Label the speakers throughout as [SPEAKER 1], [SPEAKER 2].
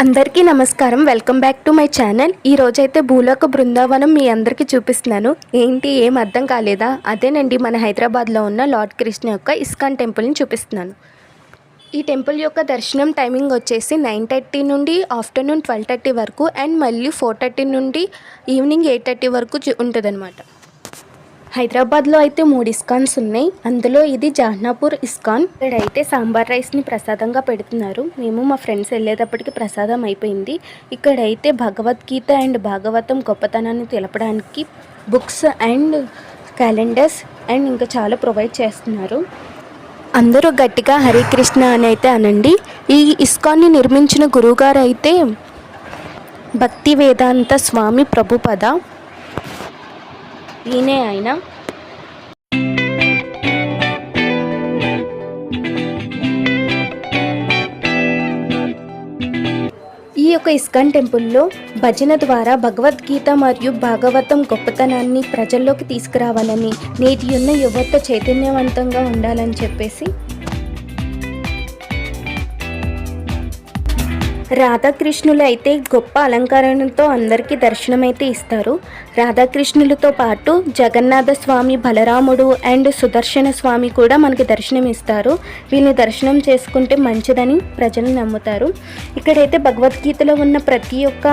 [SPEAKER 1] అందరికీ నమస్కారం. Welcome back to my channel. ఈరోజైతే భూలోక బృందావనం మీ అందరికీ చూపిస్తున్నాను. ఏంటి ఏం అర్థం కాలేదా? అదేనండి, మన హైదరాబాద్లో ఉన్న లార్డ్ కృష్ణ యొక్క ఇస్కాన్ టెంపుల్ని చూపిస్తున్నాను. ఈ టెంపుల్ యొక్క దర్శనం టైమింగ్ వచ్చేసి 9:30 నుండి ఆఫ్టర్నూన్ 12:30 వరకు అండ్ మళ్ళీ 4:30 నుండి ఈవినింగ్ 8:30 వరకు ఉంటుందన్నమాట. హైదరాబాద్లో అయితే 3 ఇస్కాన్స్ ఉన్నాయి. అందులో ఇది జహనాపూర్ ఇస్కాన్. ఇక్కడైతే సాంబార్ రైస్ని ప్రసాదంగా పెడుతున్నారు. మేము మా ఫ్రెండ్స్ వెళ్ళేటప్పటికి ప్రసాదం అయిపోయింది. ఇక్కడైతే భగవద్గీత అండ్ భాగవతం గొప్పతనాన్ని తెలపడానికి బుక్స్ అండ్ క్యాలెండర్స్ అండ్ ఇంకా చాలా ప్రొవైడ్ చేస్తున్నారు. అందరూ గట్టిగా హరే కృష్ణ అని అయితే అనండి. ఈ ఇస్కాన్ని నిర్మించిన గురువుగారు అయితే భక్తి వేదాంత స్వామి ప్రభుపద. ఈయనే ఆయన. ఈ యొక్క ఇస్కాన్ టెంపుల్లో భజన ద్వారా భగవద్గీత మరియు భాగవతం గొప్పతనాన్ని ప్రజల్లోకి తీసుకురావాలని, నేటి ఉన్న యువత చైతన్యవంతంగా ఉండాలని చెప్పేసి రాధాకృష్ణులు అయితే గొప్ప అలంకరణతో అందరికీ దర్శనం అయితే ఇస్తారు. రాధాకృష్ణులతో పాటు జగన్నాథ స్వామి, బలరాముడు అండ్ సుదర్శన స్వామి కూడా మనకి దర్శనం ఇస్తారు. వీళ్ళని దర్శనం చేసుకుంటే మంచిదని ప్రజలు నమ్ముతారు. ఇక్కడైతే భగవద్గీతలో ఉన్న ప్రతి ఒక్క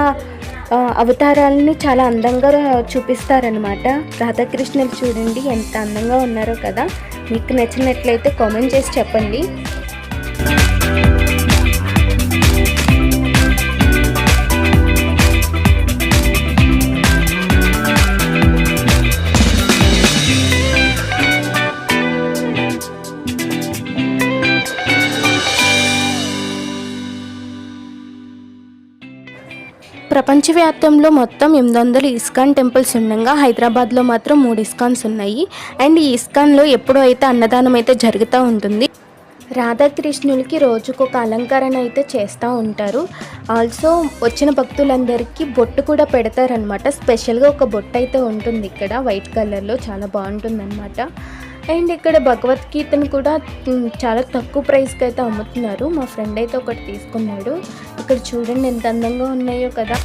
[SPEAKER 1] అవతారాలని చాలా అందంగా చూపిస్తారనమాట. రాధాకృష్ణులు చూడండి ఎంత అందంగా ఉన్నారో కదా. మీకు నచ్చినట్లయితే కామెంట్ చేసి చెప్పండి. ప్రపంచవ్యాప్తంలో మొత్తం 800 ఇస్కాన్ టెంపుల్స్ ఉండగా హైదరాబాద్లో మాత్రం 3 ఇస్కాన్స్ ఉన్నాయి. అండ్ ఈ ఇస్కాన్లో ఎప్పుడూ అయితే అన్నదానం అయితే జరుగుతూ ఉంటుంది. రాధాకృష్ణులకి రోజుకొక అలంకరణ అయితే చేస్తూ ఉంటారు. ఆల్సో వచ్చిన భక్తులందరికీ బొట్టు కూడా పెడతారనమాట. స్పెషల్గా ఒక బొట్టు అయితే ఉంటుంది ఇక్కడ వైట్ కలర్లో, చాలా బాగుంటుందన్నమాట. అండ్ ఇక్కడ భగవద్గీతను కూడా చాలా తక్కువ ప్రైస్కి అయితే అమ్ముతున్నారు. మా ఫ్రెండ్ అయితే ఒకటి తీసుకున్నాడు. ఇక్కడ చూడండి ఎంత అందంగా ఉన్నాయో కదా.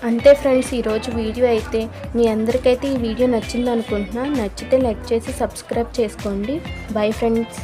[SPEAKER 1] అంతే ఫ్రెండ్స్, ఈరోజు వీడియో అయితే మీ అందరికైతే ఈ వీడియో నచ్చింది అనుకుంటున్నా. నచ్చితే లైక్ చేసి సబ్స్క్రైబ్ చేసుకోండి. Bye friends.